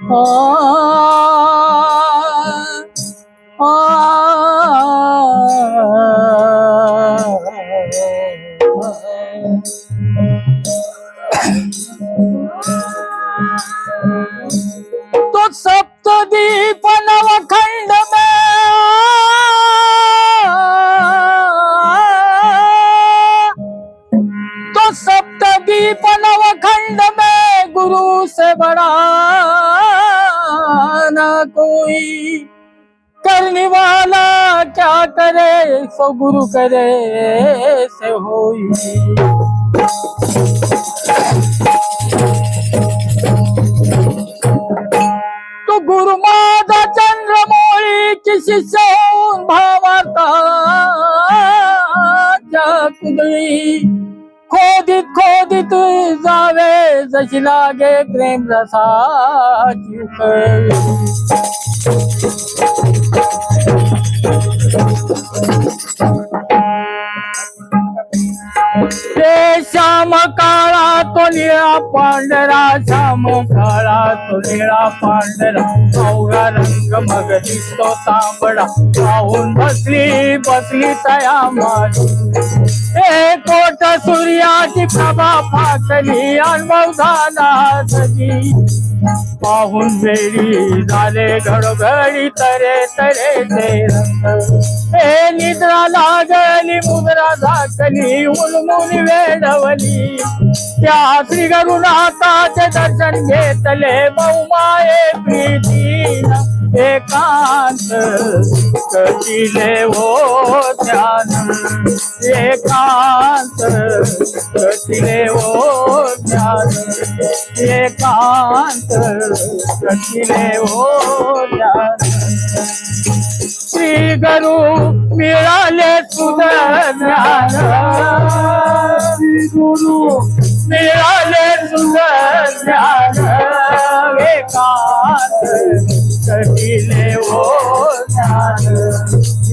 तो सप्तदीप नवखंड में तो सप्तदीप नवखंड में गुरु से बड़ा ना कोई करने वाला क्या करे सो गुरु करे से होई। तो गुरु माता चंद्रमौली किसी से भावाता कुदळी खोदीत खोदीत जावे जशी लागे प्रेम रसाची उकळी। रे श्याम काळा तो निळा पांढरा श्याम काळा तो निळा पांढरा अवघा रंग मग दिसतो तांबडा पाहून बसली बसली तया मारी। कोट सूर्याची प्रभा फाकली अनुभव झाला सजी पाहून वेळी झाले घडोघडी तरे तरे ते रंग। हे निद्रा लागली मुद्रा झाकली उन्मुनी वेडवली त्या श्री गुरुनाथाचे दर्शन घेतले बहुमाये प्रीतीला एकांत कटिले हो ध्यान एकांत कटिले हो ध्यान एकांत कटिले हो ध्यान। श्री गुरु मिळाले सुंदर ज्ञान श्री गुरु मिळाले सुंदर ज्ञान एकांत कटिले हो ध्यान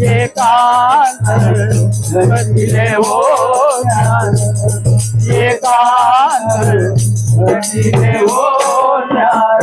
एकांत कटिले हो ध्यान एकांत कटिले हो ध्यान।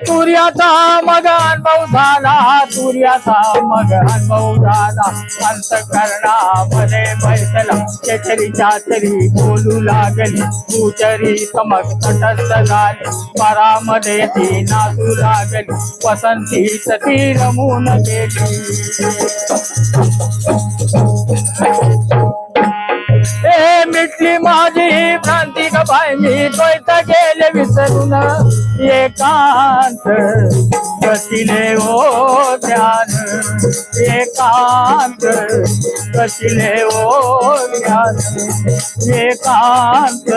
तुर्याचा मग अनुभव झाला तुर्याचा मग अनुभव झाला अंतःकरणामध्ये बैसला चचरीच्या चरी बोलू लागली उचरी चमक तटस्थ झाली परामध्ये ती नाचू लागली वसंती ती रमून गेली। मिटली माझी भ्रांती ग बाय मी द्वैत गेले विसरून एकांत कटिले हो ध्यान एकांत कटिले हो ध्यान एकांत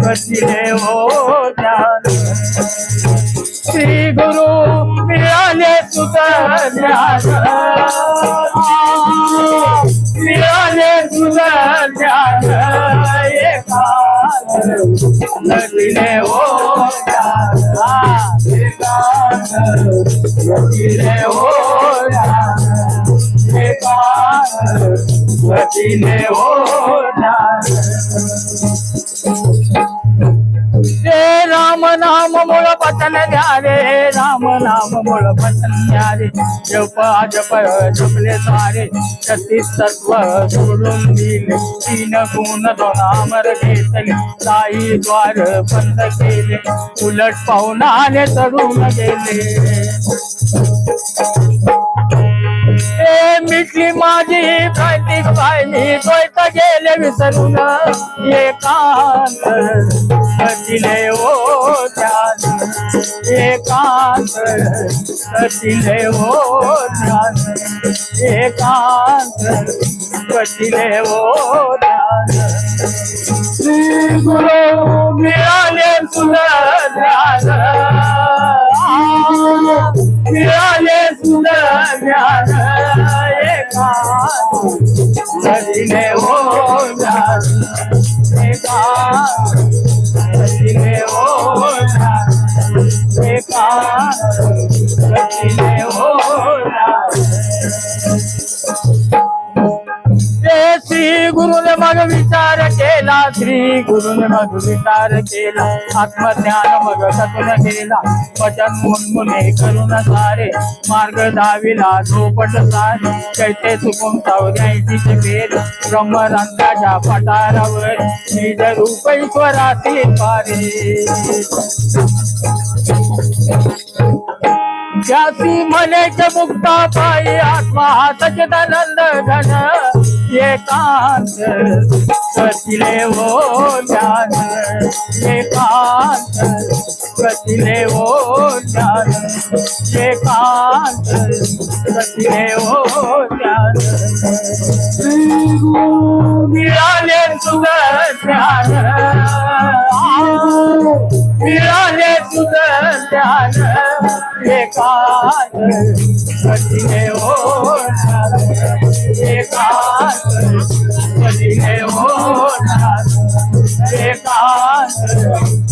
कटिले हो ध्यान। श्री गुरु मिळाले सुंदर ज्ञान मिळाले सुंदर ज्ञान एकांत कटिले हो ध्यान एकांत कटिले हो ध्यान एकांत कटिले हो ध्यान। रे राम नाम मूळ पतन द्या रे राम नाम मूळ पतन द्या रे जप जप जपले सारे 36 तत्व सोडून दिले 3 गुण 2 अमर घेतले साई द्वार बंद केले उलट पाहुणाने चढून गेले। मिटली माझी भ्रांती पाहिली द्वैत गेले विसरून एकांत कटिले हो ध्यान एकांत कटिले हो ध्यान एकांत कटिले हो ध्यान। श्री गुरु मिळाले सुंदर ध्यान मिळाले सुंदर ज्ञान एकांत कटिले हो ध्यान एकांत कटिले हो ध्यान एकांत कटिले हो ध्यान। श्री गुरु मग विचार केला श्री गुरुने मग विचार केला आत्मज्ञान मग सतून गेला वचन मुनमुने करून सारे मार्ग दाविला झोपट सारे कैसे चुकून सावऱ्याची फेर ब्रह्मरंगाच्या पठारावर निज रूप ईश्वराचे पारे ज्यासी मनेच मुक्ता पायी आत्मा सच्चिदानंद घन एकांत कथिले वो ज्ञान एकांत कथिले वो ज्ञान एकांत कथिले वो ज्ञान मिळाले तुझं ज्ञान मिळाले तुझं ज्ञान एकांत कथिले वो एकांत कथिले वो एकांत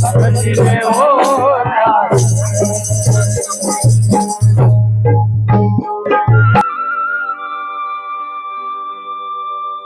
कथिले वो